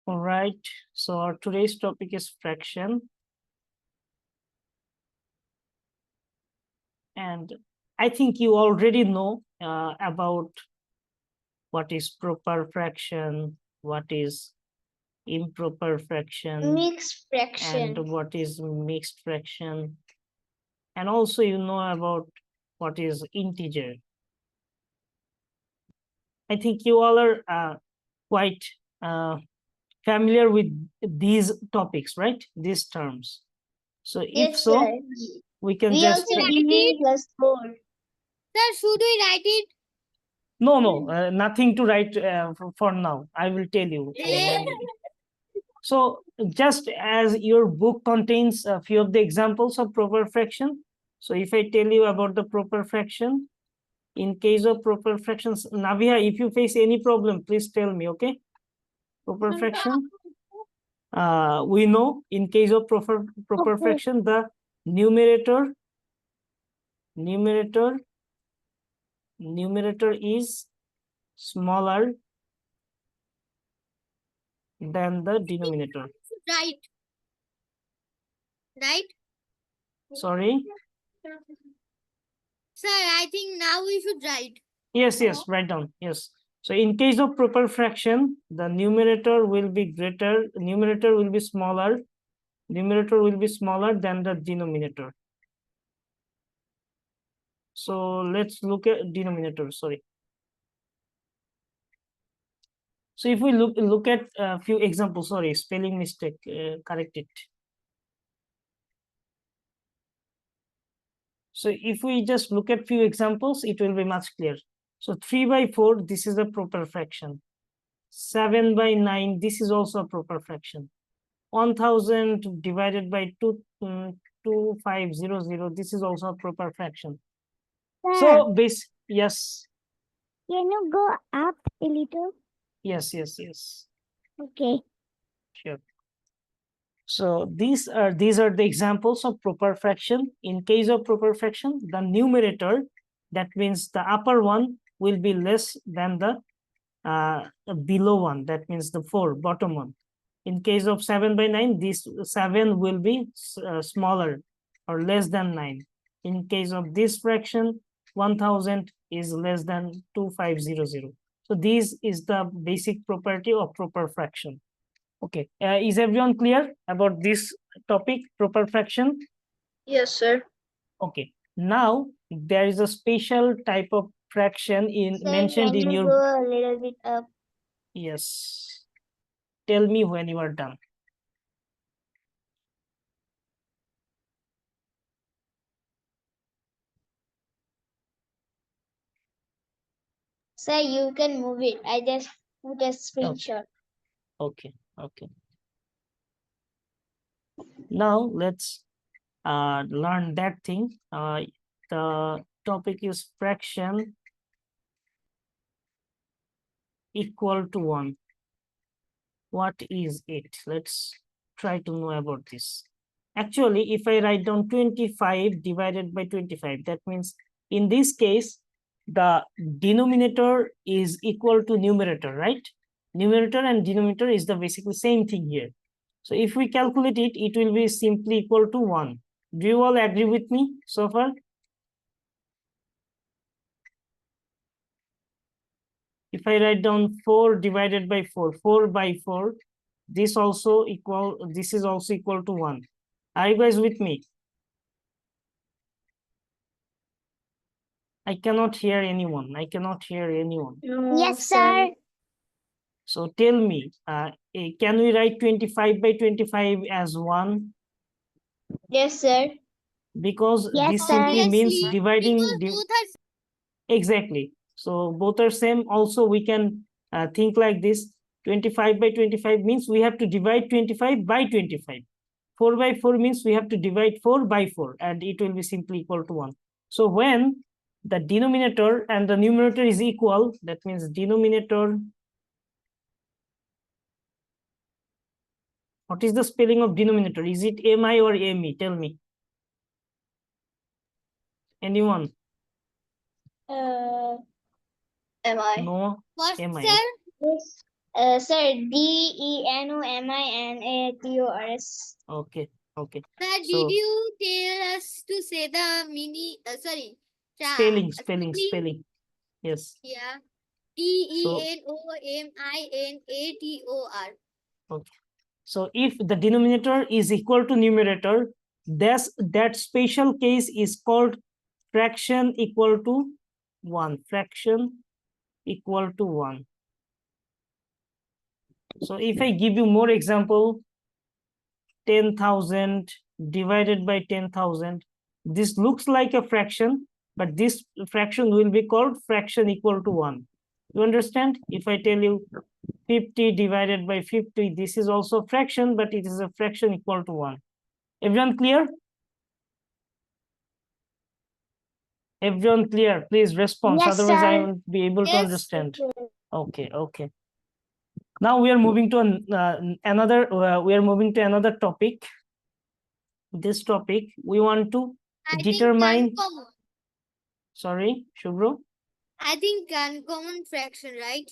All right, so our today's topic is fraction. And I think you already know about what is proper fraction, what is improper fraction, Mixed and fraction. what is mixed fraction. And also you know about what is integer. I think you all are quite familiar with these topics, right? These terms. So if Yes, so, sir. we can We just also did in class 4. Sir, should we write it? no, nothing to write for now. I will tell you. So just as your book contains a few of the examples of proper fraction. So if I tell you about the proper fraction, in case of proper fractions, Navia, if you face any problem, please tell me, okay? Proper fraction. We know in case of proper fraction, the numerator is smaller than the denominator. Right. Right? Sorry. Sir, I think now we should write. Yes, write down. Yes. So in case of proper fraction, the numerator will be smaller. Numerator will be smaller than the denominator. So let's look at denominator. Sorry. So if we look at a few examples, sorry, spelling mistake, correct it. So if we just look at few examples, it will be much clear. So 3/4, this is a proper fraction. 7/9, this is also a proper fraction. 1000 divided by 2500, this is also a proper fraction. So base, yes. Can you go up a little? Yes. Okay. Sure. So these are the examples of proper fraction. In case of proper fraction, the numerator, that means the upper one, will be less than the below one, that means the 4, bottom one. In case of 7/9, this 7 will be smaller or less than 9. In case of this fraction, 1000 is less than 2500. So this is the basic property of proper fraction. Okay, is everyone clear about this topic, proper fraction? Yes, sir. Okay, now there is a special type of fraction mentioned Can in you your. go a little bit up? Yes, tell me when you are done. Sir, you can move it. I just put a screenshot. Okay. Now let's learn that thing. The topic is fraction equal to 1. What is it? Let's try to know about this. Actually, if I write down 25 divided by 25, that means in this case, the denominator is equal to numerator, right? Numerator and denominator is the basically same thing here. So if we calculate it, it will be simply equal to 1. Do you all agree with me so far? If I write down 4 divided by 4, 4/4, this is also equal to 1. Are you guys with me? I cannot hear anyone. No, yes, sir. So tell me, can we write 25/25 as 1? Yes, sir. Because Yes, this sir. simply means Obviously, dividing. because both are Exactly. So both are same. Also, we can think like this. 25/25 means we have to divide 25 by 25. 4/4 means we have to divide 4 by 4, and it will be simply equal to 1. So when the denominator and the numerator is equal, that means denominator. What is the spelling of denominator? Is it mi or me? Tell me. Anyone? Am I? No. what, Mi. sir? Yes. Sir, DENOMINATORS. Okay, okay. Sir, So did you tell us to say the sorry, spelling. Yes. yeah, So TENOMINATOR. okay. So if the denominator is equal to numerator, that special case is called fraction equal to 1. Fraction equal to 1. So if I give you more example, 10,000 divided by 10,000, this looks like a fraction, but this fraction will be called fraction equal to 1. You understand? If I tell you 50 divided by 50, this is also a fraction, but it is a fraction equal to 1. Everyone clear? Everyone clear? Please respond. Yes, Otherwise, I sir. won't be able to Yes. understand. Okay, okay. Now we are moving to another topic. This topic we want to I determine. think uncommon. Sorry, Shubro. I think uncommon fraction, right?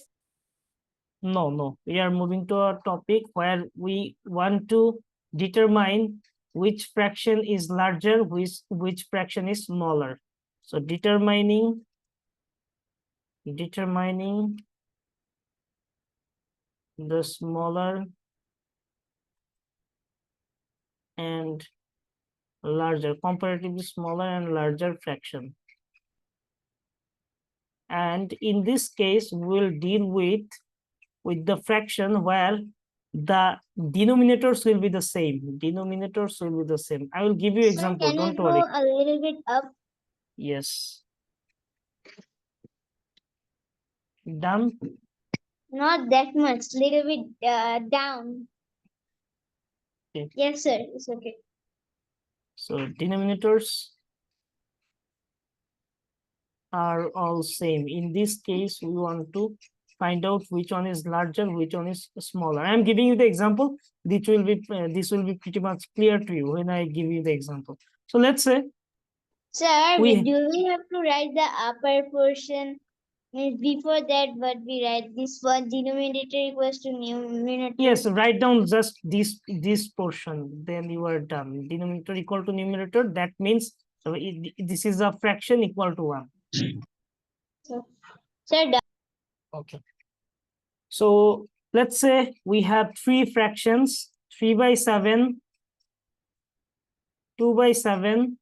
No. We are moving to a topic where we want to determine which fraction is larger, which fraction is smaller. So determining the smaller and larger, comparatively smaller and larger fraction. And in this case, we'll deal with the fraction where the denominators will be the same. Denominators will be the same. I will give you Sir, example. can you Don't go worry. a little bit up? Yes. Done. Not that much, little bit down. Okay. Yes, sir. It's okay. So denominators are all same. In this case, we want to find out which one is larger, which one is smaller. I'm giving you the example. This will be pretty much clear to you when I give you the example. So let's say Sir, we do we have to write the upper portion? Means before that, what we write, this one denominator equals to numerator. yes, write down just this portion, then you are done. Denominator equal to numerator, that means this is a fraction equal to 1. Sir, Okay. So let's say we have 3 fractions, 3 by 7, 2 by 7,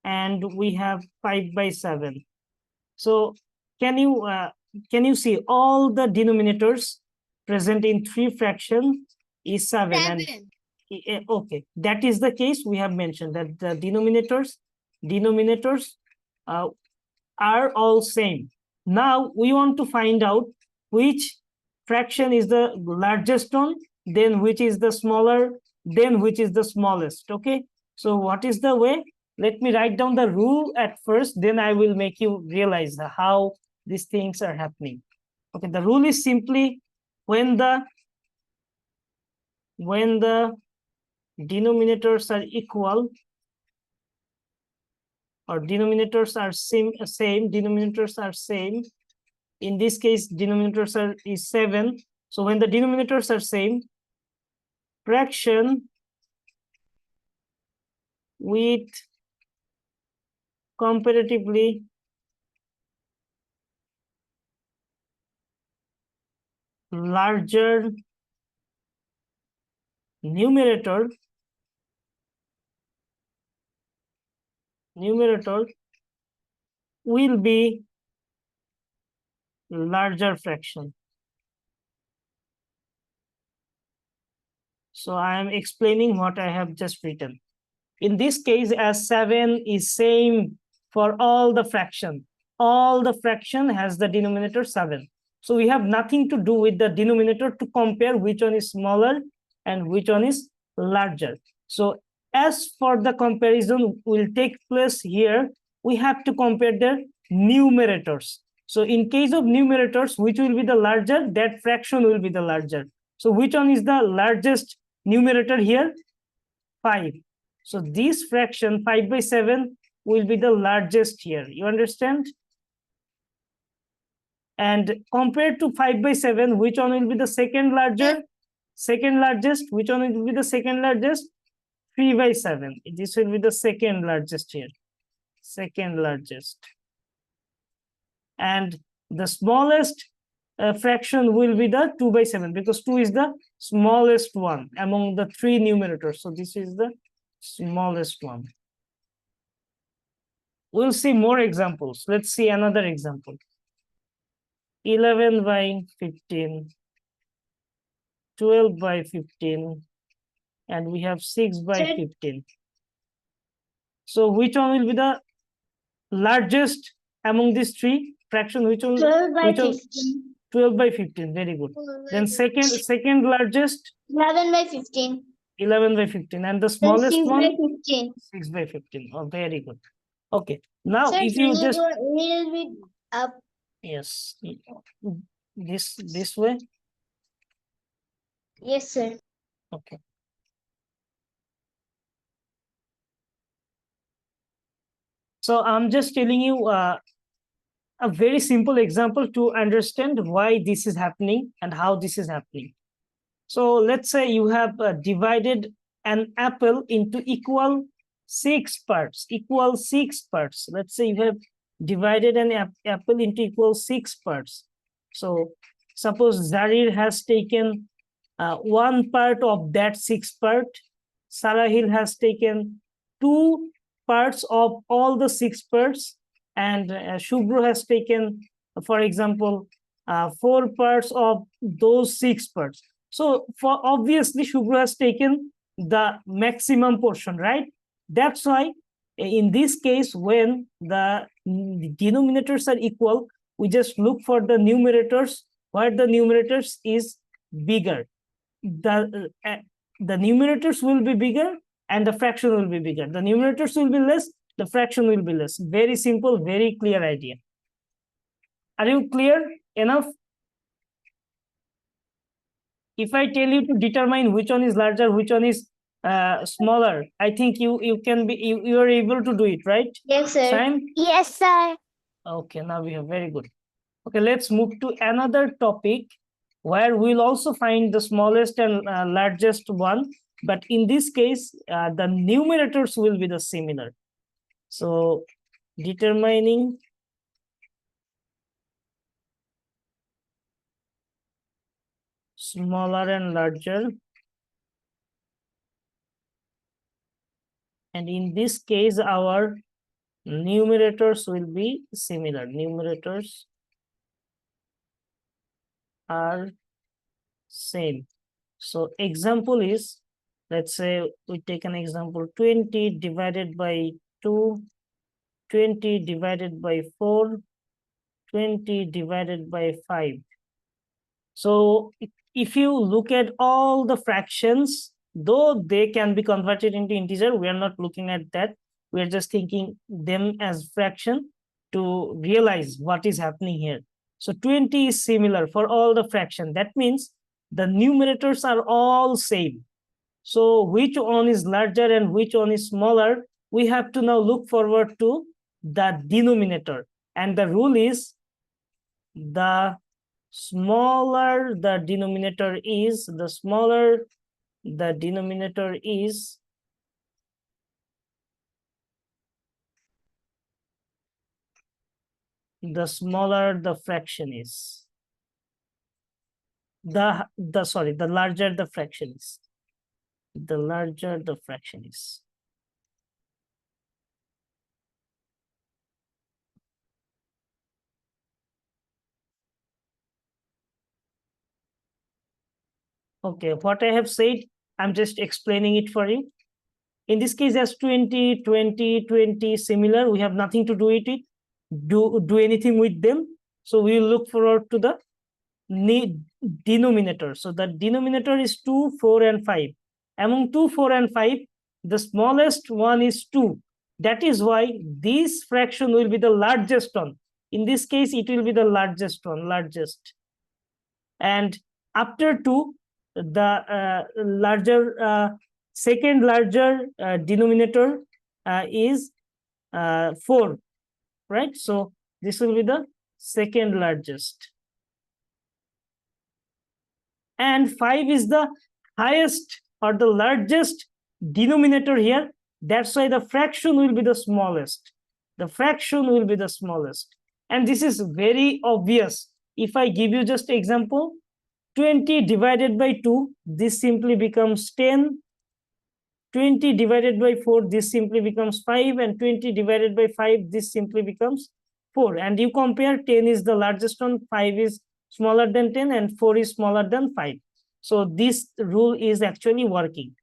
and we have 5 by 7. So can you see all the denominators present in 3 fraction is 7. And okay, that is the case. We have mentioned that the denominators are all same. Now we want to find out which fraction is the largest one, then which is the smaller, then which is the smallest. Okay, so what is the way? Let me write down the rule at first, then I will make you realize how these things are happening. Okay, the rule is simply when the denominators are equal, or denominators are same, denominators are same. In this case, denominators is 7. So when the denominators are same, fraction with comparatively larger numerator will be larger fraction. So I am explaining what I have just written. In this case, as 7 is same for all the fraction has the denominator 7. So we have nothing to do with the denominator to compare which one is smaller and which one is larger. So as for the comparison will take place here, we have to compare the numerators. So in case of numerators, which will be the larger, that fraction will be the larger. So which one is the largest numerator here? 5. So this fraction 5 by 7 will be the largest here. You understand? And compared to 5/7, which one will be the second larger? Second largest, which one will be the second largest? 3/7. This will be the second largest here. Second largest. And the smallest fraction will be the 2/7 because 2 is the smallest one among the three numerators. So this is the smallest one. We'll see more examples. Let's see another example. 11/15, 12/15, and we have 6/15. So which one will be the largest among these three fraction? Which one? 12/15. 12/15. Very good. Then second largest? 11/15. 11/15. And the Then smallest one? 6/15. 6/15. Oh, very good. Okay. Now, Sir, if can you you just go a little bit up? yes, this way. Yes, sir. Okay. So I'm just telling you a very simple example to understand why this is happening and how this is happening. So let's say you have divided an apple into equal 6 parts. Let's say you have divided an apple into equal 6 parts. So suppose Zarir has taken 1 part of that 6 part. Sarahil has taken 2 parts of all the 6 parts, and Shubro has taken, for example, 4 parts of those 6 parts. So for obviously Shubro has taken the maximum portion, right? That's why in this case, when the denominators are equal, we just look for the numerators where the numerators is bigger. The numerators will be bigger and the fraction will be bigger. The numerators will be less, the fraction will be less. Very simple, very clear idea. Are you clear enough? If I tell you to determine which one is larger, which one is smaller, I think you can be you are able to do it, right? Yes, sir. Sam? Yes, sir. Okay, now we have very good. Okay, let's move to another topic where we'll also find the smallest and largest one. But in this case, the numerators will be the similar. So determining smaller and larger. And in this case, our numerators will be similar. Numerators are same. So example is, let's say we take an example, 20 divided by 2, 20 divided by 4, 20 divided by 5. So if you look at all the fractions, though they can be converted into integer, we are not looking at that. We are just thinking them as fraction to realize what is happening here. So 20 is similar for all the fraction. That means the numerators are all same. So which one is larger and which one is smaller? We have to now look forward to the denominator. And the rule is the smaller the denominator is, the smaller the denominator is, the smaller the fraction is. The larger the fraction is. The larger the fraction is. Okay, what I have said, I'm just explaining it for you. In this case, as 20, 20, 20, similar, we have nothing to do with it, do anything with them. So we will look forward to the denominator. So the denominator is 2, 4, and 5. Among 2, 4, and 5, the smallest one is 2. That is why this fraction will be the largest one. In this case, it will be the largest one, largest. And after 2, the second larger denominator is 4, right? So this will be the second largest. And 5 is the highest or the largest denominator here. That's why the fraction will be the smallest. The fraction will be the smallest. And this is very obvious. If I give you just example, 20 divided by 2, this simply becomes 10. 20 divided by 4, this simply becomes 5. And 20 divided by 5, this simply becomes 4. And you compare, 10 is the largest one, 5 is smaller than 10, and 4 is smaller than 5. So this rule is actually working.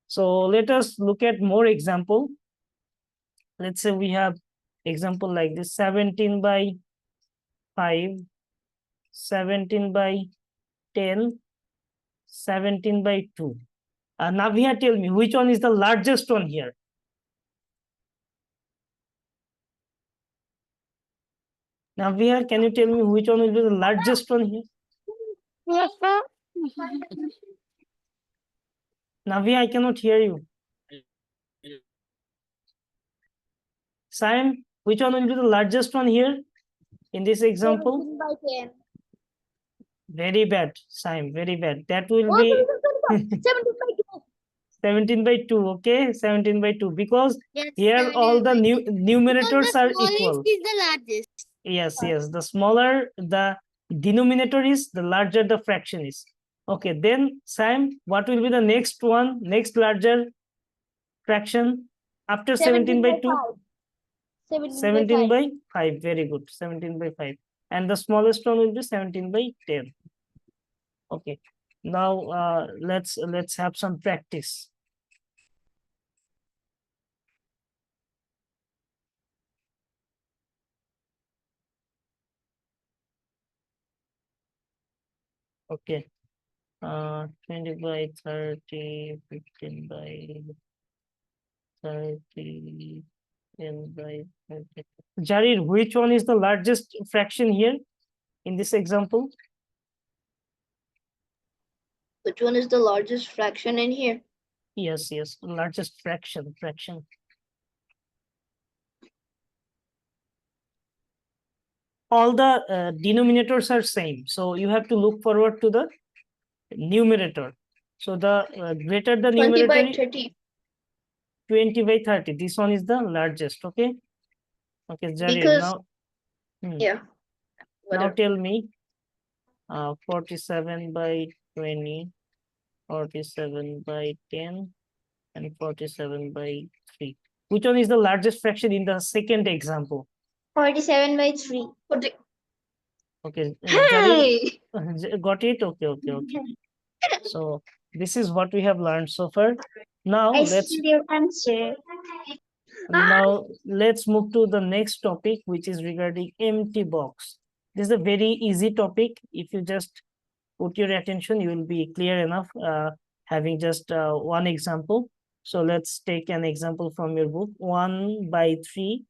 So let us look at more example. Let's say we have example like this: 17 by 5, 17 by 10, 17 by 2. Navia, tell me which one is the largest one here? Navia, can you tell me which one will be the largest one here? Yes, sir. Navia, I cannot hear you. Sam, which one will be the largest one here in this example? 17 by 10. Very bad, Sam, very bad. That will Oh, be 17 by 2. 17 by 2, okay? 17 by 2, because Yes, here all the 17 by 2. numerators Because are the smallest equal. is the largest. Yes, yes. The smaller the denominator is, the larger the fraction is. Okay, then Sam, what will be the next one, next larger fraction after 17 by 2? 17 by 5. Very good. 17 by 5. And the smallest one will be 17 by 10. Okay. Now let's have some practice. Okay. 20 by 30, 15 by 30, 10 by 30. Jarir, which one is the largest fraction here in this example? Which one is the largest fraction in here? Yes, yes, largest fraction. All the denominators are same, so you have to look forward to the numerator. So the greater the 20 numerator, by 30. 20 by 30. This one is the largest. Okay. Okay, Jarir. Because Now, yeah. now Whatever. tell me, 47 by 20, 47 by 10, and 47 by 3. Which one is the largest fraction in the second example? 47 by 3. Okay, Jarir, Hey! got it? Okay. So this is what we have learned so far. Now let's your answer. move to the next topic, which is regarding empty box. This is a very easy topic. If you just put your attention, you will be clear enough, having just one example. So let's take an example from your book. 1 by 3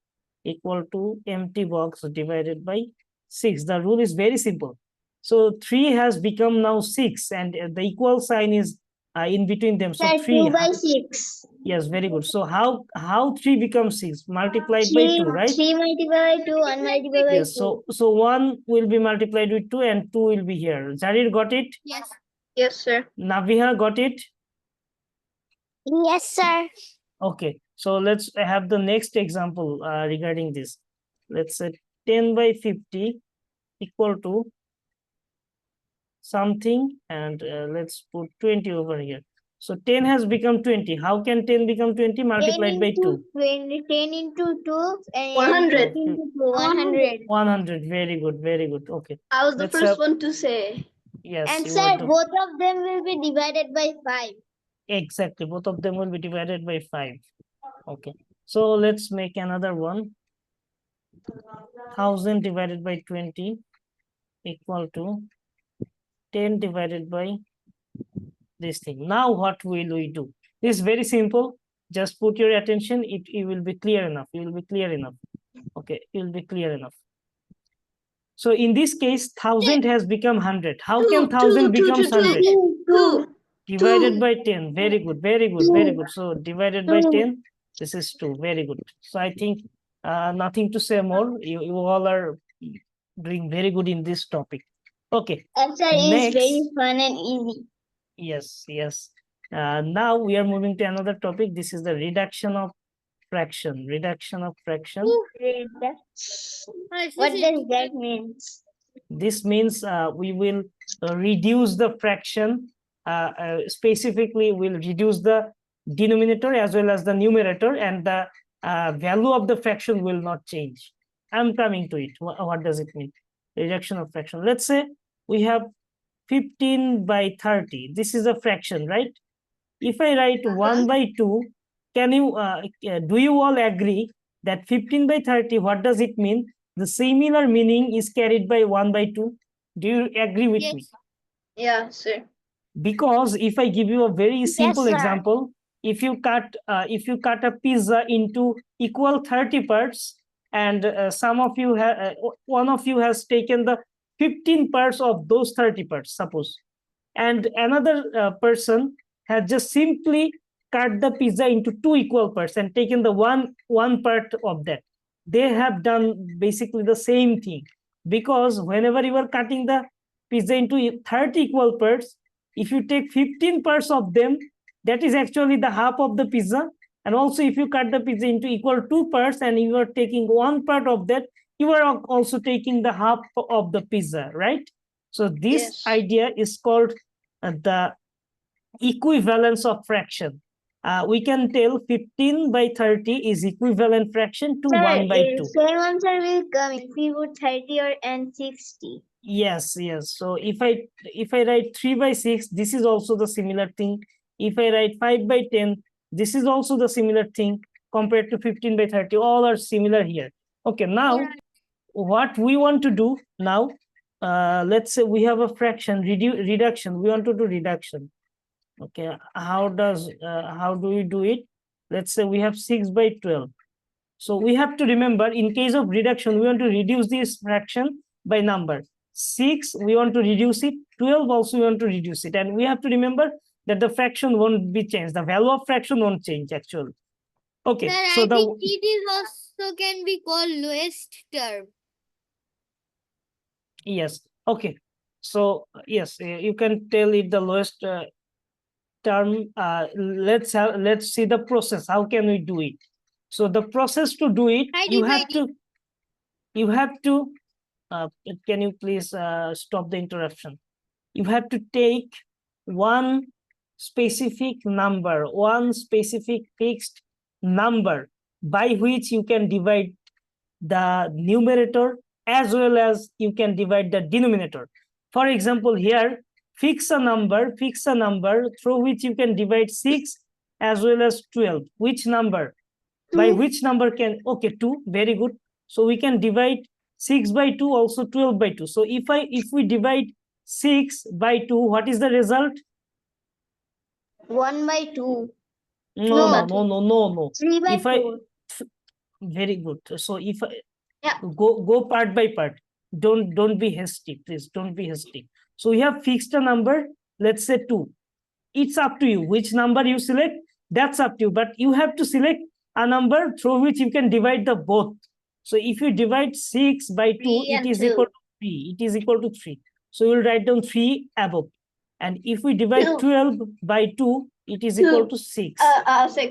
equal to empty box divided by 6. The rule is very simple. So 3 has become now 6, and the equal sign is in between them. So 3. 2 by 6. Yes, very good. So how 3 becomes 6? Multiplied by 2, right? 3 multiplied by 2, 1 multiplied by Yes. 2. So 1 will be multiplied with 2, and 2 will be here. Jarir got it? Yes. Yes, sir. Naviha got it? Yes, sir. Okay. So let's have the next example regarding this. Let's say 10 by 50 equal to something, and let's put 20 over here. So 10 has become 20. How can 10 become 20? Multiplied by 2. 10 into 2 and 100. 50 into 2, 100. 100. Very good. Okay. I was the Let's first have- one to say. Yes. And you sir, are the- both of them will be divided by 5. Exactly. Both of them will be divided by 5. Okay. So let's make another one. 1000 divided by 20 equal to 10 divided by this thing. Now what will we do? This is very simple. Just put your attention. It will be clear enough. You will be clear enough. Okay. You will be clear enough. So in this case, 1000 has become 100. How can 1000 become 100? 2. Divided by 10. Very good. So divided by 10, this is 2. Very good. So I think nothing to say more. You all are doing very good in this topic. Okay, Answer is very next. fun and easy. Yes, yes. Now we are moving to another topic. This is the reduction of fraction. Reduction of fraction. What does that mean? This means we will reduce the fraction. Specifically, we'll reduce the denominator as well as the numerator, and the value of the fraction will not change. I'm coming to it. What does it mean? Reduction of fraction. Let's say we have 15 by 30. This is a fraction, right? If I write 1 by 2, can you do you all agree that 15 by 30, what does it mean? The similar meaning is carried by 1 by 2. Do you agree with me? Yes. Yeah, sir. Because if I give you a very simple sir. example, if you cut a pizza into equal 30 parts, and one of you has taken the 15 parts of those 30 parts, suppose, and another person has just simply cut the pizza into 2 equal parts and taken the one part of that. They have done basically the same thing, because whenever you are cutting the pizza into 30 equal parts, if you take 15 parts of them, that is actually the half of the pizza. And also, if you cut the pizza into equal 2 parts and you are taking one part of that, you are also taking the half of the pizza, right? So this Yes. idea is called the equivalence of fraction. We can tell 15 by 30 is equivalent fraction to 1 by 2. Same answer will come if we put 30 and 60. Yes, yes. So if I write 3 by 6, this is also the similar thing. If I write 5 by 10, this is also the similar thing compared to 15 by 30. All are similar here. Okay, now what we want to do now, let's say we have a fraction reduction. We want to do reduction. Okay, how do we do it? Let's say we have 6 by 12. So we have to remember, in case of reduction, we want to reduce this fraction by number. 6, we want to reduce it. 12 also we want to reduce it. And we have to remember that the fraction won't be changed. The value of fraction won't change actually. Okay, Sir, so I think it is also can be called lowest term. yes, okay. So yes, you can tell it the lowest term. Let's see the process. How can we do it? So the process to do it, I you have divide to can you please stop the interruption? You have to take one specific number, one specific fixed number by which you can divide the numerator as well as you can divide the denominator. For example, here, fix a number through which you can divide 6 as well as 12. Which number? By which number can, okay, 2, very good. So we can divide 6 by 2, also 12 by 2. So if we divide 6 by 2, what is the result? 1 by 2. No. 3 by If I 2. very good. So if I Yeah. go part by part, don't be hasty, please. Don't be hasty. So we have fixed a number. Let's say 2. It's up to you which number you select. That's up to you. But you have to select a number through which you can divide the both. So if you divide 6 by 2, 3 it and is 2. equal to 3. It is equal to 3. So you'll write down 3 above. And if we divide 2. 12 by 2, it is equal to 6.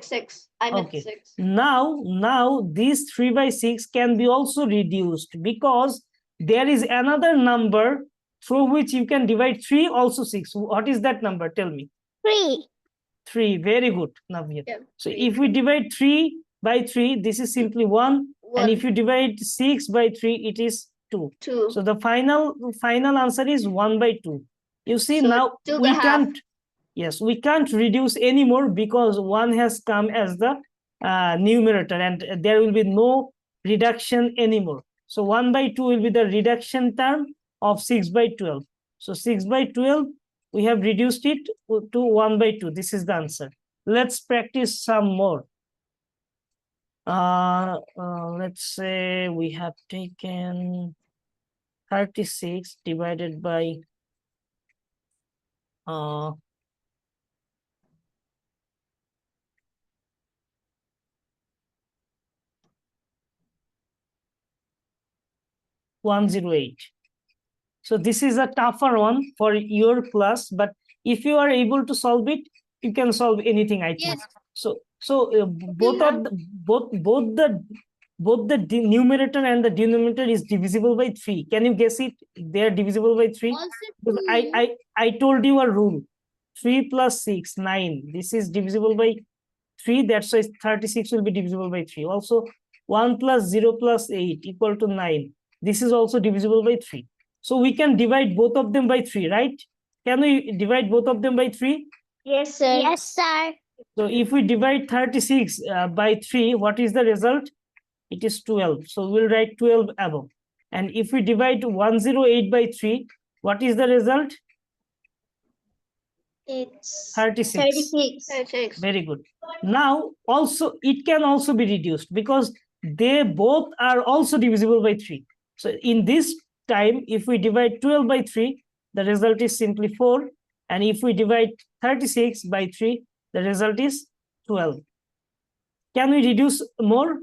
6. I meant Okay. 6. Now this 3 by 6 can be also reduced, because there is another number through which you can divide 3 also 6. What is that number? Tell me. 3. 3. Very good, Navya. Yeah. So 3. if we divide 3 by 3, this is simply 1. And if 1, you divide 6 by 3, it is 2. 2. So the final answer is 1 by 2. You see, So now 2 we by half. can't, yes, we can't reduce anymore because 1 has come as the numerator, and there will be no reduction anymore. So 1 by 2 will be the reduction term of 6 by 12. So 6 by 12, we have reduced it to 1 by 2. This is the answer. Let's practice some more. Let's say we have taken 36 divided by 108. So this is a tougher one for your class, but if you are able to solve it, you can solve anything, I think. Yes. So both of the, both the numerator and the denominator is divisible by 3. Can you guess it? They are divisible by 3. Also Because 2. I told you a rule. 3 plus 6, 9. This is divisible by 3. That's why 36 will be divisible by 3. Also, 1 plus 0 plus 8 equal to 9. This is also divisible by 3. So we can divide both of them by 3, right? Can we divide both of them by 3? Yes, sir. Yes, sir. So if we divide 36 by 3, what is the result? It is 12. So we'll write 12 above. And if we divide 108 by 3, what is the result? It's 36. 36. 36. Very good. Now, also, it can also be reduced because they both are also divisible by 3. So in this time, if we divide 12 by 3, the result is simply 4. And if we divide 36 by 3, the result is 12. Can we reduce more?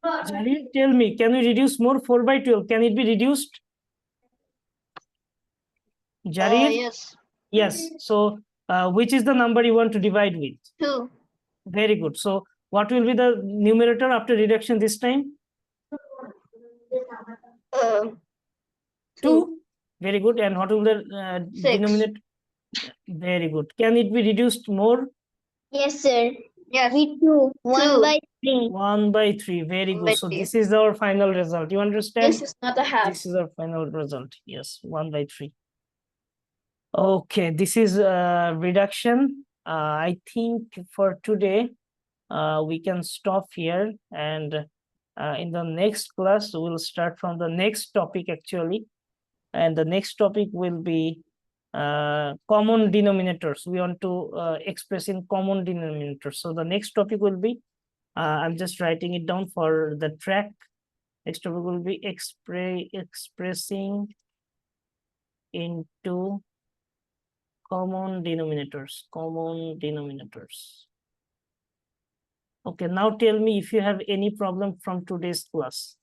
Jarir, tell me, can we reduce more? 4 by 12, can it be reduced? Jarir? Yes. Yes. So which is the number you want to divide with? 2. Very good. So what will be the numerator after reduction this time? 2. Very good. And what will the 6. denominator? Very good. Can it be reduced more? Yes, sir. Yes. With 2. 1 Two. by 3. 1 by 3. Very 1 good. by So 3. this is our final result. You understand? This is not a half. This is our final result. Yes, 1 by 3. Okay, this is reduction. I think for today, we can stop here, and in the next class, we'll start from the next topic actually. And the next topic will be common denominators. We want to express in common denominators. So the next topic will be, I'm just writing it down for the track. Next topic will be expressing into common denominators. Okay, now tell me if you have any problem from today's class.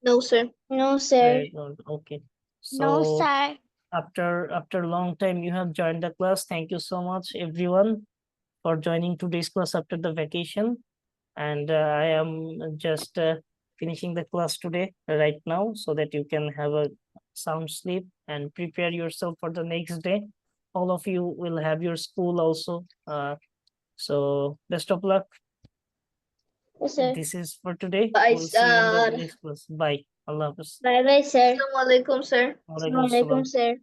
No, sir. No, sir. Very good. Okay. No, So sir. after a long time you have joined the class. Thank you so much everyone for joining today's class after the vacation. And I am just finishing the class today right now so that you can have a sound sleep and prepare yourself for the next day. All of you will have your school also. So best of luck. Yes, sir. This is for today. Bye, We'll see you in the sir. next class. Bye. Allah Hafiz. Bye bye, sir. Assalamualaikum, sir. Walaikum Assalamualaikum, Assalam. sir.